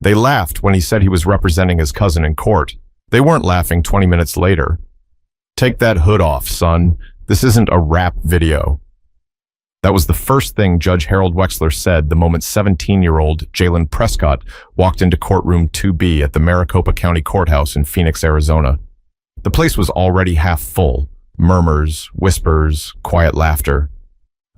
They laughed when he said he was representing his cousin in court. They weren't laughing 20 minutes later. "Take that hood off, son. This isn't a rap video." That was the first thing Judge Harold Wexler said the moment 17-year-old Jalen Prescott walked into courtroom 2B at the Maricopa County Courthouse in Phoenix, Arizona. The place was already half full. Murmurs, whispers, quiet laughter.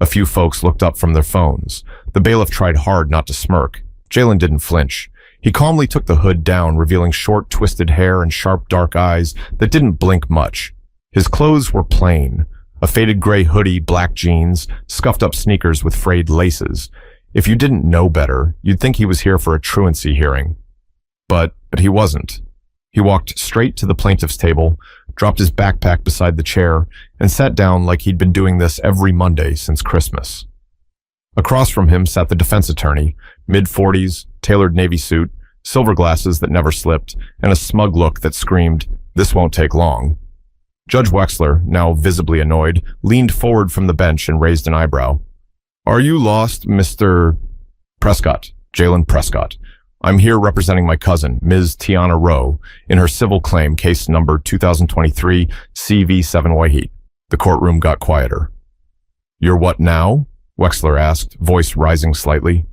A few folks looked up from their phones. The bailiff tried hard not to smirk. Jalen didn't flinch. He calmly took the hood down, revealing short, twisted hair and sharp, dark eyes that didn't blink much. His clothes were plain. A faded gray hoodie, black jeans, scuffed up sneakers with frayed laces. If you didn't know better, you'd think he was here for a truancy hearing. But he wasn't. He walked straight to the plaintiff's table, dropped his backpack beside the chair, and sat down like he'd been doing this every Monday since Christmas. Across from him sat the defense attorney, mid-40s, tailored navy suit, silver glasses that never slipped, and a smug look that screamed, "This won't take long." Judge Wexler, now visibly annoyed, leaned forward from the bench and raised an eyebrow. "Are you lost, Mr. Prescott, Jalen Prescott? I'm here representing my cousin, Ms. Tiana Rowe, in her civil claim case number 2023 CV7 Wahid." The courtroom got quieter. "You're what now?" Wexler asked, voice rising slightly.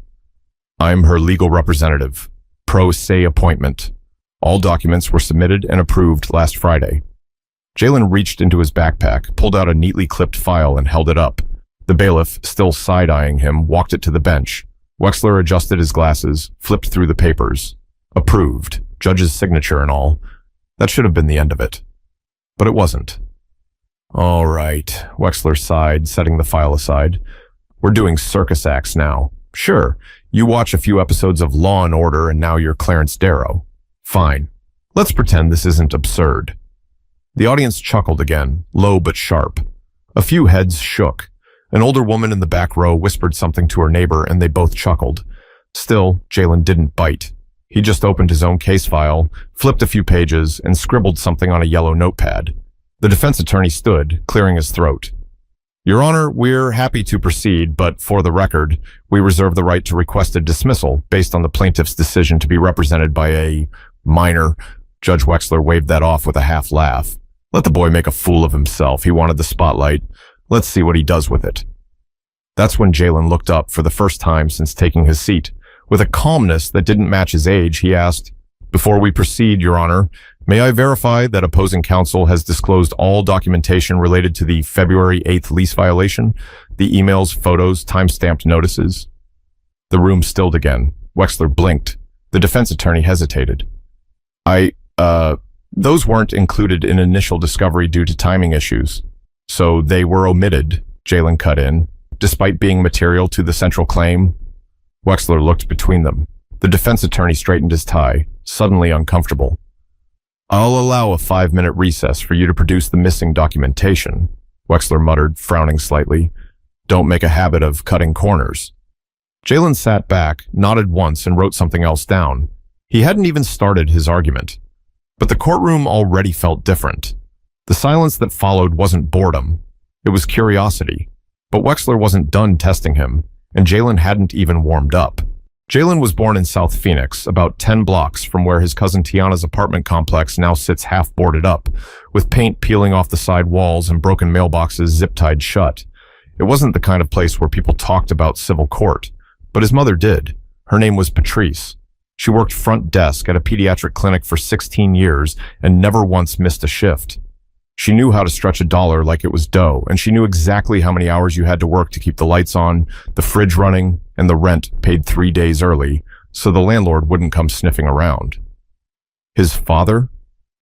"I'm her legal representative. Pro se appointment. All documents were submitted and approved last Friday." Jalen reached into his backpack, pulled out a neatly clipped file and held it up. The bailiff, still side-eyeing him, walked it to the bench. Wexler adjusted his glasses, flipped through the papers. Approved. Judge's signature and all. That should have been the end of it. But it wasn't. "All right," Wexler sighed, setting the file aside. "We're doing circus acts now. Sure, you watch a few episodes of Law & Order and now you're Clarence Darrow. Fine. Let's pretend this isn't absurd." The audience chuckled again, low but sharp. A few heads shook. An older woman in the back row whispered something to her neighbor and they both chuckled. Still, Jalen didn't bite. He just opened his own case file, flipped a few pages, and scribbled something on a yellow notepad. The defense attorney stood, clearing his throat. "Your Honor, we're happy to proceed, but for the record, we reserve the right to request a dismissal based on the plaintiff's decision to be represented by a minor." Judge Wexler waved that off with a half laugh. Let the boy make a fool of himself. He wanted the spotlight. Let's see what he does with it. That's when Jalen looked up for the first time since taking his seat. With a calmness that didn't match his age, he asked, "Before we proceed, Your Honor, may I verify that opposing counsel has disclosed all documentation related to the February 8th lease violation? The emails, photos, time-stamped notices?" The room stilled again. Wexler blinked. The defense attorney hesitated. Those weren't included in initial discovery due to timing issues. So they were omitted," Jalen cut in, "despite being material to the central claim?" Wexler looked between them. The defense attorney straightened his tie, suddenly uncomfortable. "I'll allow a 5-minute recess for you to produce the missing documentation," Wexler muttered, frowning slightly. "Don't make a habit of cutting corners." Jalen sat back, nodded once, and wrote something else down. He hadn't even started his argument. But the courtroom already felt different. The silence that followed wasn't boredom. It was curiosity. But Wexler wasn't done testing him, and Jalen hadn't even warmed up. Jalen was born in South Phoenix, about 10 blocks from where his cousin Tiana's apartment complex now sits half boarded up, with paint peeling off the side walls and broken mailboxes zip-tied shut. It wasn't the kind of place where people talked about civil court, but his mother did. Her name was Patrice. She worked front desk at a pediatric clinic for 16 years and never once missed a shift. She knew how to stretch a dollar like it was dough, and she knew exactly how many hours you had to work to keep the lights on, the fridge running, and the rent paid 3 days early, so the landlord wouldn't come sniffing around. His father?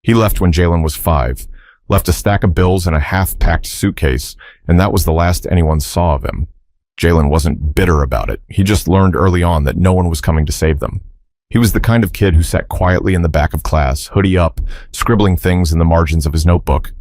He left when Jalen was 5, left a stack of bills in a half-packed suitcase, and that was the last anyone saw of him. Jalen wasn't bitter about it. He just learned early on that no one was coming to save them. He was the kind of kid who sat quietly in the back of class, hoodie up, scribbling things in the margins of his notebook.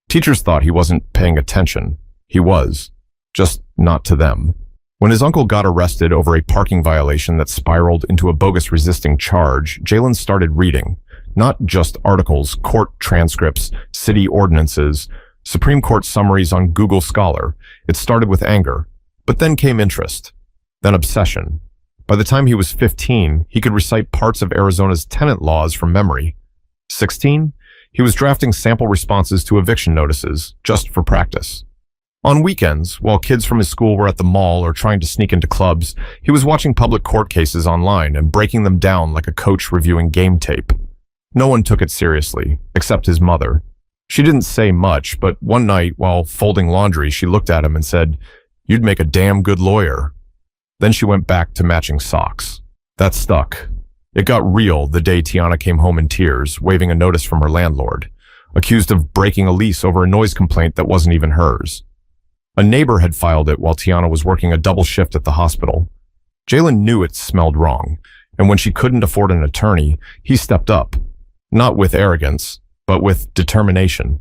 Teachers thought he wasn't paying attention. He was, just not to them. When his uncle got arrested over a parking violation that spiraled into a bogus resisting charge, Jalen started reading. Not just articles, court transcripts, city ordinances, Supreme Court summaries on Google Scholar. It started with anger, but then came interest, then obsession. By the time he was 15, he could recite parts of Arizona's tenant laws from memory. 16, he was drafting sample responses to eviction notices, just for practice. On weekends, while kids from his school were at the mall or trying to sneak into clubs, he was watching public court cases online and breaking them down like a coach reviewing game tape. No one took it seriously, except his mother. She didn't say much, but one night, while folding laundry, she looked at him and said, "You'd make a damn good lawyer." Then she went back to matching socks. That stuck. It got real the day Tiana came home in tears, waving a notice from her landlord, accused of breaking a lease over a noise complaint that wasn't even hers. A neighbor had filed it while Tiana was working a double shift at the hospital. Jalen knew it smelled wrong, and when she couldn't afford an attorney, he stepped up. Not with arrogance, but with determination.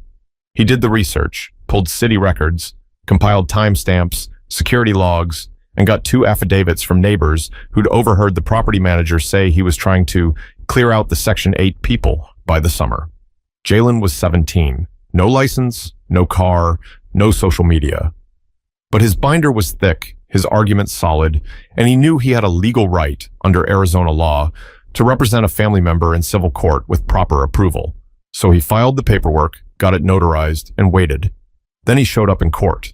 He did the research, pulled city records, compiled timestamps, security logs, and got 2 affidavits from neighbors who'd overheard the property manager say he was trying to clear out the Section 8 people by the summer. Jalen was 17. No license, no car, no social media. But his binder was thick, his arguments solid, and he knew he had a legal right, under Arizona law, to represent a family member in civil court with proper approval. So he filed the paperwork, got it notarized, and waited. Then he showed up in court.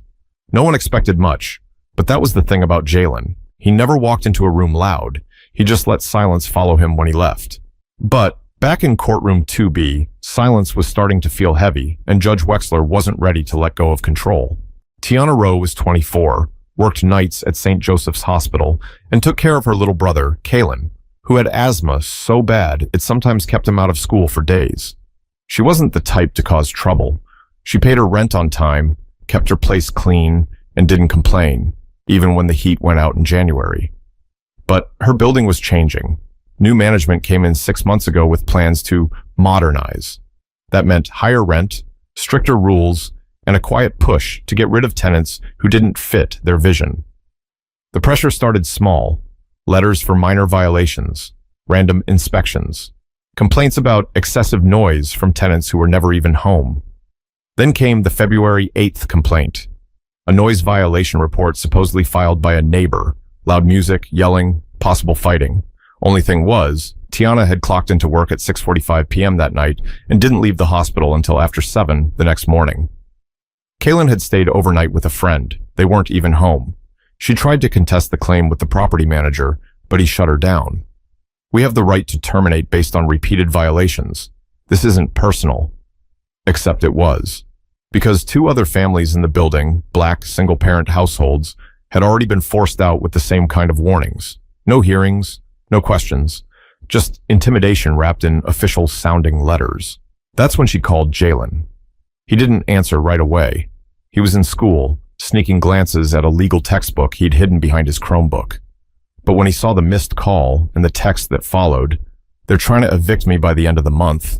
No one expected much, but that was the thing about Jalen. He never walked into a room loud. He just let silence follow him when he left. But back in courtroom 2B, silence was starting to feel heavy, and Judge Wexler wasn't ready to let go of control. Tiana Rowe was 24, worked nights at St. Joseph's Hospital, and took care of her little brother, Kalen, who had asthma so bad it sometimes kept him out of school for days. She wasn't the type to cause trouble. She paid her rent on time, kept her place clean, and didn't complain, even when the heat went out in January. But her building was changing. New management came in 6 months ago with plans to modernize. That meant higher rent, stricter rules, and a quiet push to get rid of tenants who didn't fit their vision. The pressure started small: letters for minor violations, random inspections, complaints about excessive noise from tenants who were never even home. Then came the February 8th complaint, a noise violation report supposedly filed by a neighbor, loud music, yelling, possible fighting. Only thing was, Tiana had clocked into work at 6:45 p.m. that night and didn't leave the hospital until after 7 the next morning. Kalen had stayed overnight with a friend. They weren't even home. She tried to contest the claim with the property manager, but he shut her down. "We have the right to terminate based on repeated violations. This isn't personal." Except it was. Because 2 other families in the building, black single-parent households, had already been forced out with the same kind of warnings. No hearings, no questions, just intimidation wrapped in official-sounding letters. That's when she called Jalen. He didn't answer right away. He was in school, sneaking glances at a legal textbook he'd hidden behind his Chromebook. But when he saw the missed call and the text that followed, "They're trying to evict me by the end of the month,"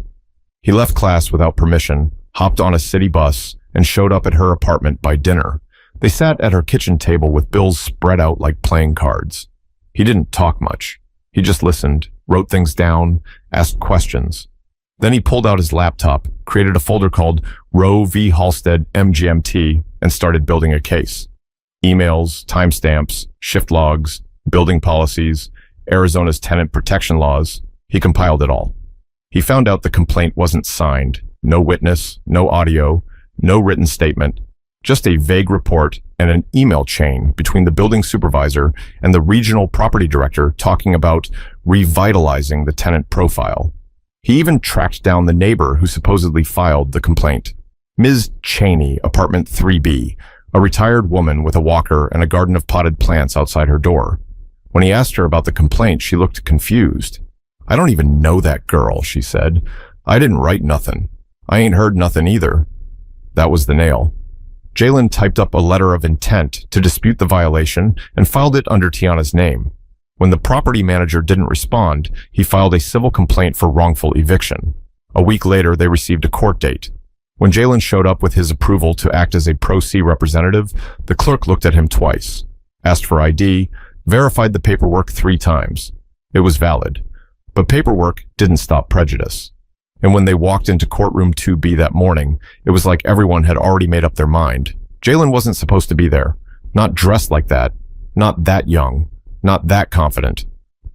he left class without permission, hopped on a city bus, and showed up at her apartment by dinner. They sat at her kitchen table with bills spread out like playing cards. He didn't talk much. He just listened, wrote things down, asked questions. Then he pulled out his laptop, created a folder called Roe v. Halstead MGMT, and started building a case. Emails, timestamps, shift logs, building policies, Arizona's tenant protection laws. He compiled it all. He found out the complaint wasn't signed. No witness, no audio, no written statement, just a vague report and an email chain between the building supervisor and the regional property director talking about revitalizing the tenant profile. He even tracked down the neighbor who supposedly filed the complaint. Ms. Cheney, apartment 3B, a retired woman with a walker and a garden of potted plants outside her door. When he asked her about the complaint, she looked confused. "I don't even know that girl," she said. "I didn't write nothing. I ain't heard nothing either." That was the nail. Jalen typed up a letter of intent to dispute the violation and filed it under Tiana's name. When the property manager didn't respond, he filed a civil complaint for wrongful eviction. A week later, they received a court date. When Jalen showed up with his approval to act as a pro se representative, the clerk looked at him twice, asked for ID, verified the paperwork 3 times. It was valid. But paperwork didn't stop prejudice. And when they walked into courtroom 2B that morning, it was like everyone had already made up their mind. Jalen wasn't supposed to be there. Not dressed like that. Not that young. not that confident.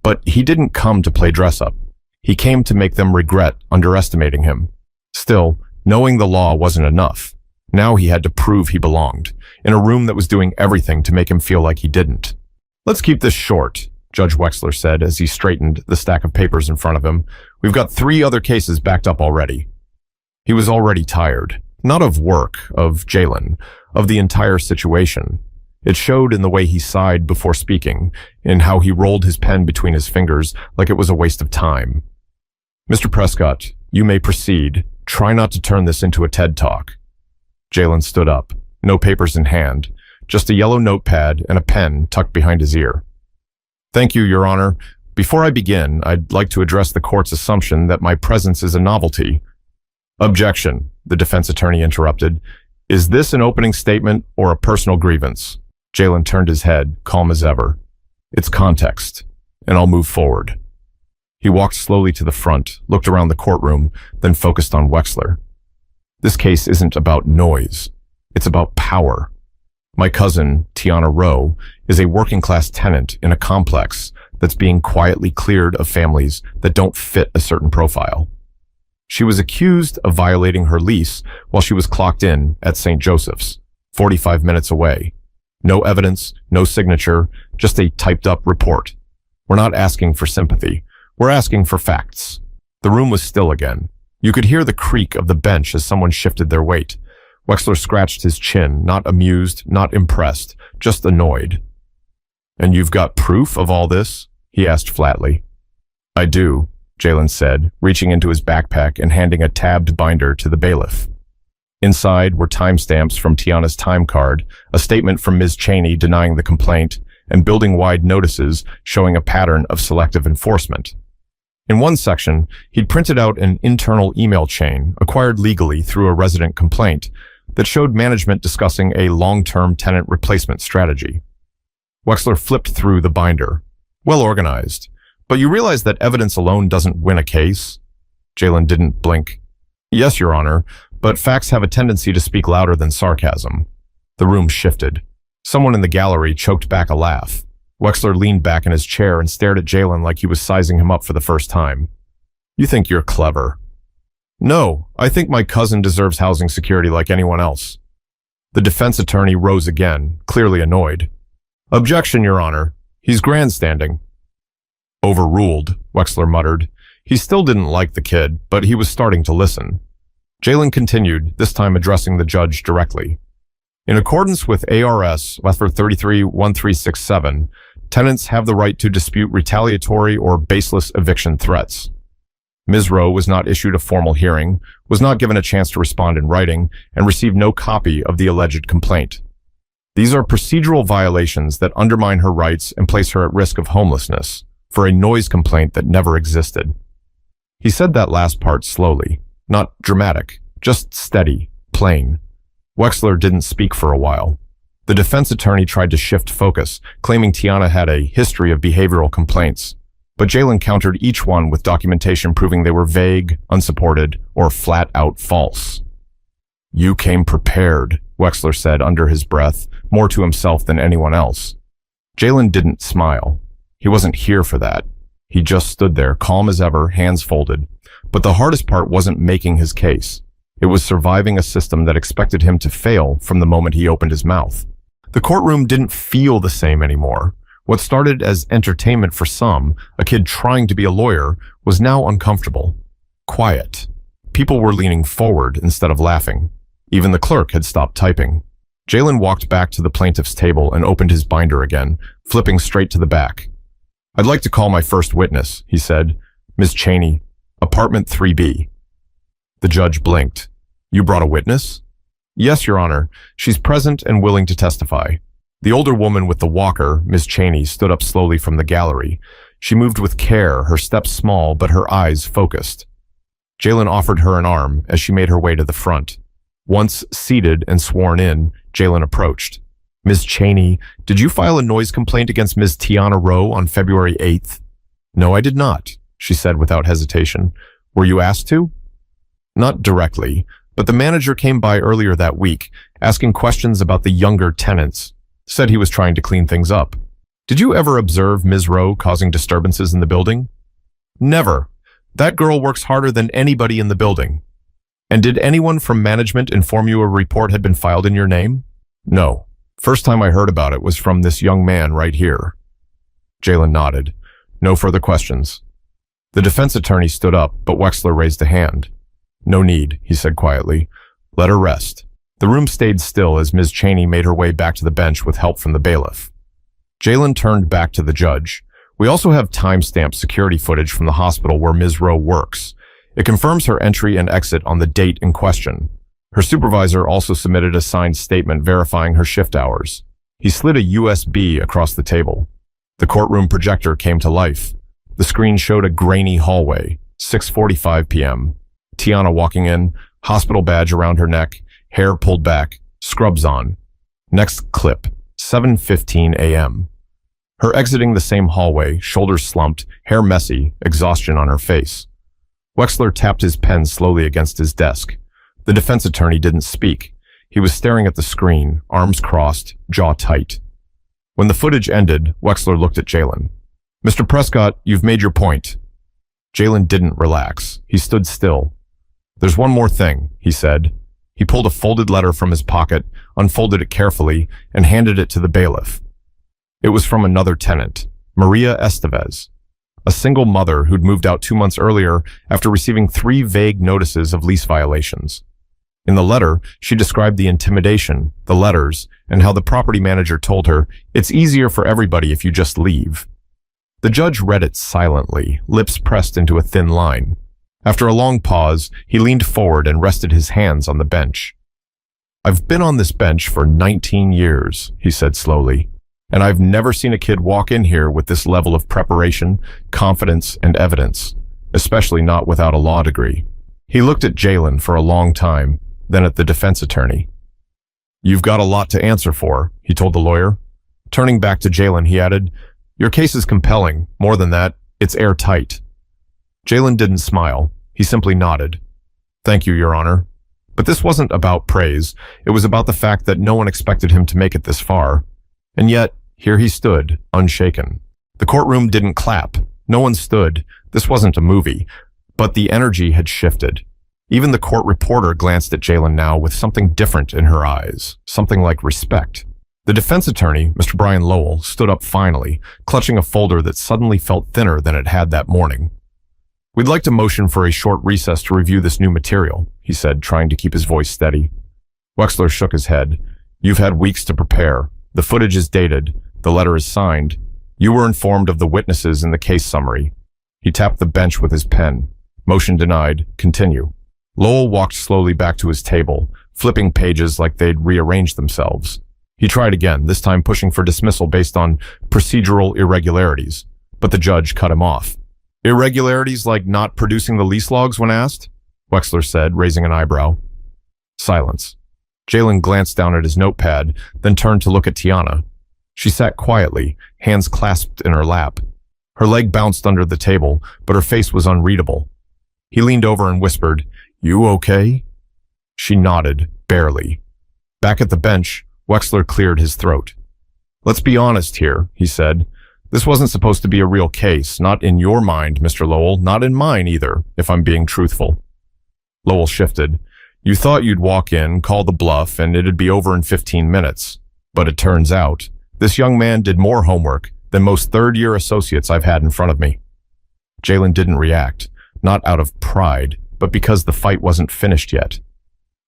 But he didn't come to play dress-up. He came to make them regret underestimating him. Still, knowing the law wasn't enough. Now he had to prove he belonged, in a room that was doing everything to make him feel like he didn't. "Let's keep this short," Judge Wexler said as he straightened the stack of papers in front of him. "We've got 3 other cases backed up already." He was already tired, not of work, of Jalen, of the entire situation. It showed in the way he sighed before speaking, in how he rolled his pen between his fingers like it was a waste of time. "Mr. Prescott, you may proceed. Try not to turn this into a TED Talk." Jalen stood up, no papers in hand, just a yellow notepad and a pen tucked behind his ear. "Thank you, Your Honor. Before I begin, I'd like to address the court's assumption that my presence is a novelty." "Objection," the defense attorney interrupted. "Is this an opening statement or a personal grievance?" Jalen turned his head, calm as ever. "It's context, and I'll move forward." He walked slowly to the front, looked around the courtroom, then focused on Wexler. "This case isn't about noise. It's about power. My cousin, Tiana Rowe, is a working-class tenant in a complex that's being quietly cleared of families that don't fit a certain profile. She was accused of violating her lease while she was clocked in at St. Joseph's, 45 minutes away. No evidence, no signature, just a typed-up report. We're not asking for sympathy. We're asking for facts." The room was still again. You could hear the creak of the bench as someone shifted their weight. Wexler scratched his chin, not amused, not impressed, just annoyed. "And you've got proof of all this?" he asked flatly. "I do," Jalen said, reaching into his backpack and handing a tabbed binder to the bailiff. Inside were timestamps from Tiana's time card, a statement from Ms. Cheney denying the complaint, and building-wide notices showing a pattern of selective enforcement. In one section, he'd printed out an internal email chain acquired legally through a resident complaint that showed management discussing a long-term tenant replacement strategy. Wexler flipped through the binder. Well organized, but you realize that evidence alone doesn't win a case? Jalen didn't blink. "Yes, Your Honor, but facts have a tendency to speak louder than sarcasm." The room shifted. Someone in the gallery choked back a laugh. Wexler leaned back in his chair and stared at Jalen like he was sizing him up for the first time. "You think you're clever." "No, I think my cousin deserves housing security like anyone else." The defense attorney rose again, clearly annoyed. "Objection, Your Honor. He's grandstanding." "Overruled," Wexler muttered. He still didn't like the kid, but he was starting to listen. Jalen continued, this time addressing the judge directly. "In accordance with ARS Letter 33-1367, tenants have the right to dispute retaliatory or baseless eviction threats. Ms. Rowe was not issued a formal hearing, was not given a chance to respond in writing, and received no copy of the alleged complaint. These are procedural violations that undermine her rights and place her at risk of homelessness for a noise complaint that never existed." He said that last part slowly, not dramatic, just steady, plain. Wexler didn't speak for a while. The defense attorney tried to shift focus, claiming Tiana had a history of behavioral complaints. But Jalen countered each one with documentation proving they were vague, unsupported, or flat-out false. "You came prepared," Wexler said under his breath, more to himself than anyone else. Jalen didn't smile. He wasn't here for that. He just stood there, calm as ever, hands folded. But the hardest part wasn't making his case. It was surviving a system that expected him to fail from the moment he opened his mouth. The courtroom didn't feel the same anymore. What started as entertainment for some, a kid trying to be a lawyer, was now uncomfortable. Quiet. People were leaning forward instead of laughing. Even the clerk had stopped typing. Jalen walked back to the plaintiff's table and opened his binder again, flipping straight to the back. "I'd like to call my first witness," he said. "Ms. Cheney, apartment 3B. The judge blinked. "You brought a witness?" "Yes, Your Honor. She's present and willing to testify." The older woman with the walker, Ms. Cheney, stood up slowly from the gallery. She moved with care, her steps small, but her eyes focused. Jalen offered her an arm as she made her way to the front. Once seated and sworn in, Jalen approached. "Ms. Cheney, did you file a noise complaint against Ms. Tiana Rowe on February 8th? "No, I did not," she said without hesitation. "Were you asked to?" "Not directly, but the manager came by earlier that week, asking questions about the younger tenants. Said he was trying to clean things up." Did you ever observe Ms. Rowe causing disturbances in the building? Never. That girl works harder than anybody in the building. And did anyone from management inform you a report had been filed in your name? No. First time I heard about it was from this young man right here. Jalen nodded. No further questions. The defense attorney stood up, but Wexler raised a hand. No need, he said quietly. Let her rest. The room stayed still as Ms. Cheney made her way back to the bench with help from the bailiff. Jalen turned back to the judge. We also have time-stamped security footage from the hospital where Ms. Rowe works. It confirms her entry and exit on the date in question. Her supervisor also submitted a signed statement verifying her shift hours. He slid a USB across the table. The courtroom projector came to life. The screen showed a grainy hallway, 6:45 p.m. Tiana walking in, hospital badge around her neck, hair pulled back, scrubs on. Next clip, 7:15 a.m. Her exiting the same hallway, shoulders slumped, hair messy, exhaustion on her face. Wexler tapped his pen slowly against his desk. The defense attorney didn't speak. He was staring at the screen, arms crossed, jaw tight. When the footage ended, Wexler looked at Jalen. Mr. Prescott, you've made your point. Jalen didn't relax. He stood still. There's one more thing, he said. He pulled a folded letter from his pocket, unfolded it carefully, and handed it to the bailiff. It was from another tenant, Maria Estevez, a single mother who'd moved out 2 months earlier after receiving 3 vague notices of lease violations. In the letter, she described the intimidation, the letters, and how the property manager told her, "It's easier for everybody if you just leave." The judge read it silently, lips pressed into a thin line. After a long pause, he leaned forward and rested his hands on the bench. "I've been on this bench for 19 years, he said slowly, "and I've never seen a kid walk in here with this level of preparation, confidence, and evidence, especially not without a law degree." He looked at Jalen for a long time, then at the defense attorney. "You've got a lot to answer for," he told the lawyer. Turning back to Jalen, he added, "Your case is compelling. More than that, it's airtight." Jalen didn't smile. He simply nodded. "Thank you, Your Honor." But this wasn't about praise. It was about the fact that no one expected him to make it this far. And yet, here he stood, unshaken. The courtroom didn't clap. No one stood. This wasn't a movie. But the energy had shifted. Even the court reporter glanced at Jalen now with something different in her eyes, something like respect. The defense attorney, Mr. Brian Lowell, stood up finally, clutching a folder that suddenly felt thinner than it had that morning. "We'd like to motion for a short recess to review this new material," he said, trying to keep his voice steady. Wexler shook his head. "You've had weeks to prepare. The footage is dated. The letter is signed. You were informed of the witnesses in the case summary." He tapped the bench with his pen. Motion denied. Continue. Lowell walked slowly back to his table, flipping pages like they'd rearranged themselves. He tried again, this time pushing for dismissal based on procedural irregularities, but the judge cut him off. "Irregularities like not producing the lease logs when asked?" Wexler said, raising an eyebrow. Silence. Jalen glanced down at his notepad, then turned to look at Tiana. She sat quietly, hands clasped in her lap. Her leg bounced under the table, but her face was unreadable. He leaned over and whispered, "You okay?" She nodded, barely. Back at the bench, Wexler cleared his throat. "Let's be honest here," he said. "This wasn't supposed to be a real case, not in your mind, Mr. Lowell, not in mine either, if I'm being truthful." Lowell shifted. "You thought you'd walk in, call the bluff, and it'd be over in 15 minutes. But it turns out, this young man did more homework than most third-year associates I've had in front of me." Jalen didn't react, not out of pride, but because the fight wasn't finished yet.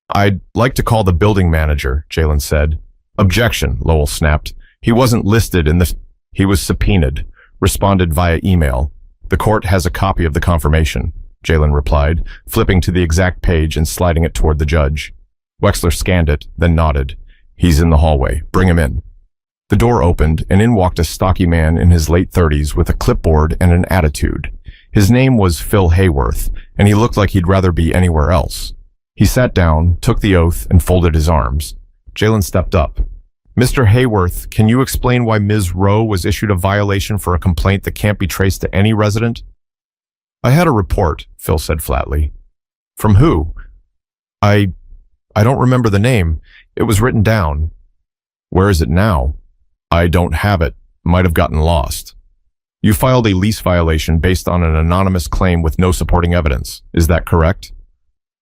"I'd like to call the building manager," Jalen said. "Objection," Lowell snapped. "He wasn't listed in the..." "He was subpoenaed, responded via email. The court has a copy of the confirmation," Jalen replied, flipping to the exact page and sliding it toward the judge. Wexler scanned it, then nodded. "He's in the hallway. Bring him in." The door opened, and in walked a stocky man in his late 30s with a clipboard and an attitude. His name was Phil Hayworth, and he looked like he'd rather be anywhere else. He sat down, took the oath, and folded his arms. Jalen stepped up. "Mr. Hayworth, can you explain why Ms. Rowe was issued a violation for a complaint that can't be traced to any resident?" "I had a report," Phil said flatly. "From who?" I don't remember the name. It was written down." "Where is it now?" "I don't have it." Might have gotten lost. You filed a lease violation based on an anonymous claim with no supporting evidence. Is that correct?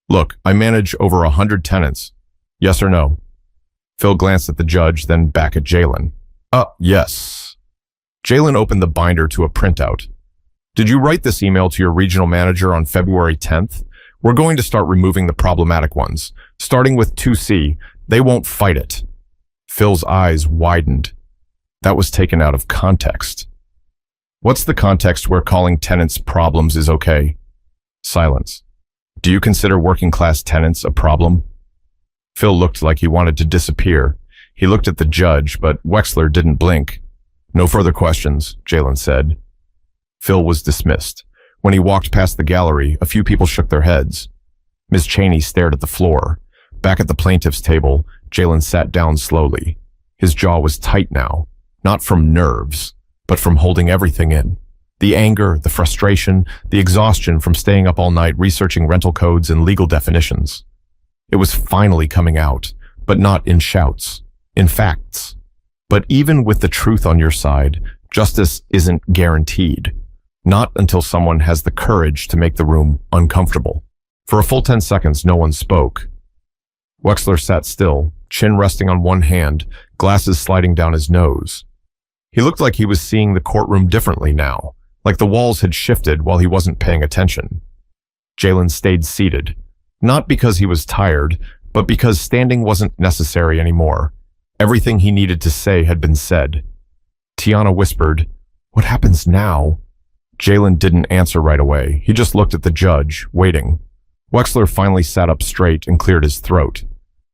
Look, I manage over 100 tenants. Yes or no? Phil glanced at the judge, then back at Jalen. Yes. Jalen opened the binder to a printout. Did you write this email to your regional manager on February 10th? We're going to start removing the problematic ones. Starting with 2C, they won't fight it. Phil's eyes widened. That was taken out of context. What's the context where calling tenants problems is okay? Silence. Do you consider working-class tenants a problem? Phil looked like he wanted to disappear. He looked at the judge, but Wexler didn't blink. No further questions, Jalen said. Phil was dismissed. When he walked past the gallery, a few people shook their heads. Ms. Cheney stared at the floor. Back at the plaintiff's table, Jalen sat down slowly. His jaw was tight now, not from nerves, but from holding everything in. The anger, the frustration, the exhaustion from staying up all night researching rental codes and legal definitions. It was finally coming out, but not in shouts, in facts. But even with the truth on your side, justice isn't guaranteed. Not until someone has the courage to make the room uncomfortable. For a full 10 seconds, no one spoke. Wexler sat still, chin resting on one hand, glasses sliding down his nose. He looked like he was seeing the courtroom differently now, like the walls had shifted while he wasn't paying attention. Jalen stayed seated, not because he was tired, but because standing wasn't necessary anymore. Everything he needed to say had been said. Tiana whispered, "What happens now?" Jalen didn't answer right away. He just looked at the judge, waiting. Wexler finally sat up straight and cleared his throat.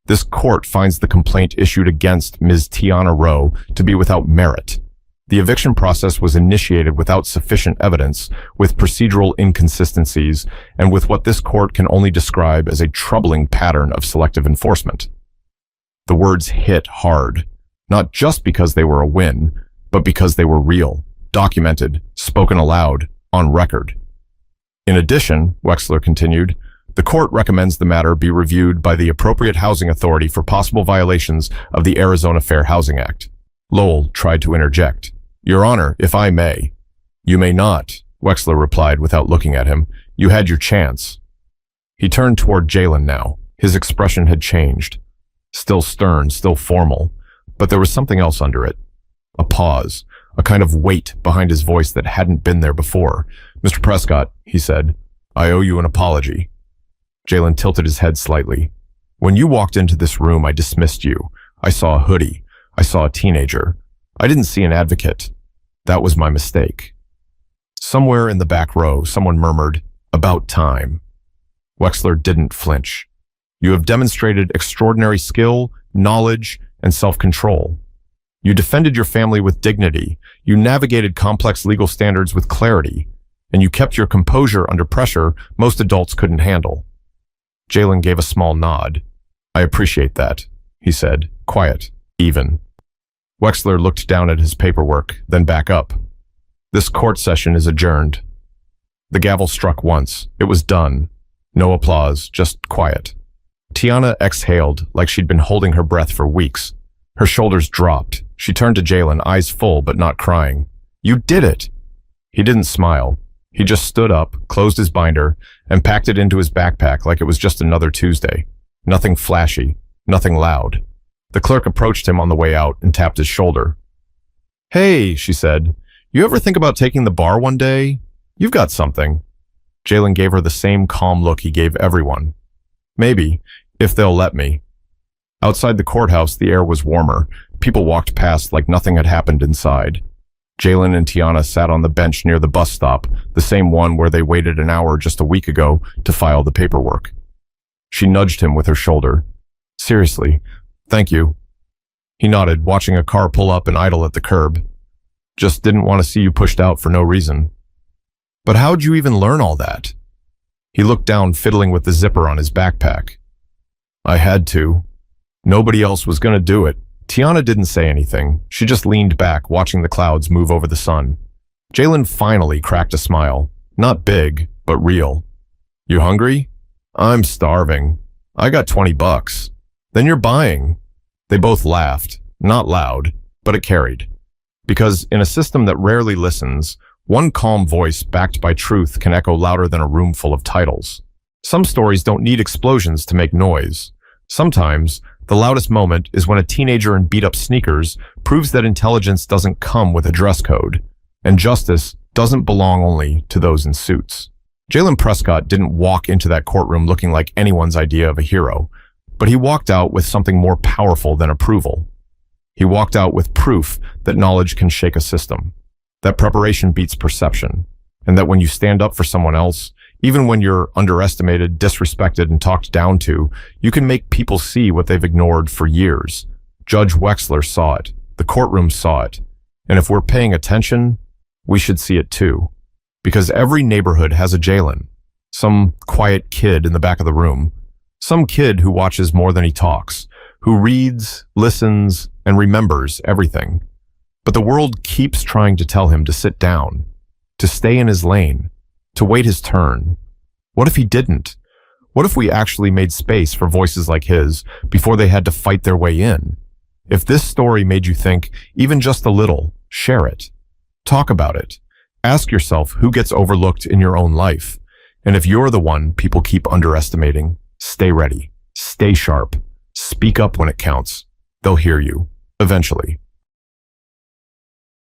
This court finds the complaint issued against Ms. Tiana Rowe to be without merit. The eviction process was initiated without sufficient evidence, with procedural inconsistencies, and with what this court can only describe as a troubling pattern of selective enforcement. The words hit hard, not just because they were a win, but because they were real, documented, spoken aloud, on record. In addition, Wexler continued, the court recommends the matter be reviewed by the appropriate housing authority for possible violations of the Arizona Fair Housing Act. Lowell tried to interject. Your Honor, if I may. You may not, Wexler replied without looking at him. You had your chance. He turned toward Jalen now. His expression had changed. Still stern, still formal, but there was something else under it. A pause, a kind of weight behind his voice that hadn't been there before. Mr. Prescott, he said, I owe you an apology. Jalen tilted his head slightly. When you walked into this room, I dismissed you. I saw a hoodie. I saw a teenager. I didn't see an advocate. That was my mistake. Somewhere in the back row, someone murmured, about time. Wexler didn't flinch. You have demonstrated extraordinary skill, knowledge, and self-control. You defended your family with dignity. You navigated complex legal standards with clarity. And you kept your composure under pressure most adults couldn't handle. Jalen gave a small nod. I appreciate that, he said, quiet, even. Wexler looked down at his paperwork, then back up. This court session is adjourned. The gavel struck once. It was done. No applause, just quiet. Tiana exhaled like she'd been holding her breath for weeks. Her shoulders dropped. She turned to Jalen, eyes full but not crying. You did it! He didn't smile. He just stood up, closed his binder, and packed it into his backpack like it was just another Tuesday. Nothing flashy, nothing loud. The clerk approached him on the way out and tapped his shoulder. Hey, she said, you ever think about taking the bar one day? You've got something. Jalen gave her the same calm look he gave everyone. Maybe, if they'll let me. Outside the courthouse, the air was warmer. People walked past like nothing had happened inside. Jalen and Tiana sat on the bench near the bus stop, the same one where they waited an hour just a week ago to file the paperwork. She nudged him with her shoulder. Seriously, thank you. He nodded, watching a car pull up and idle at the curb. Just didn't want to see you pushed out for no reason. But how'd you even learn all that? He looked down, fiddling with the zipper on his backpack. I had to. Nobody else was going to do it. Tiana didn't say anything. She just leaned back, watching the clouds move over the sun. Jalen finally cracked a smile. Not big, but real. You hungry? I'm starving. I got $20. Then you're buying. They both laughed. Not loud, but it carried. Because in a system that rarely listens, one calm voice backed by truth can echo louder than a room full of titles. Some stories don't need explosions to make noise. Sometimes, the loudest moment is when a teenager in beat-up sneakers proves that intelligence doesn't come with a dress code, and justice doesn't belong only to those in suits. Jalen Prescott didn't walk into that courtroom looking like anyone's idea of a hero, but he walked out with something more powerful than approval. He walked out with proof that knowledge can shake a system, that preparation beats perception, and that when you stand up for someone else, even when you're underestimated, disrespected, and talked down to, you can make people see what they've ignored for years. Judge Wexler saw it. The courtroom saw it. And if we're paying attention, we should see it too. Because every neighborhood has a Jalen. Some quiet kid in the back of the room. Some kid who watches more than he talks, who reads, listens, and remembers everything. But the world keeps trying to tell him to sit down, to stay in his lane, to wait his turn. What if he didn't? What if we actually made space for voices like his before they had to fight their way in? If this story made you think, even just a little, share it. Talk about it. Ask yourself who gets overlooked in your own life. And if you're the one people keep underestimating, stay ready, stay sharp, speak up when it counts. They'll hear you, eventually.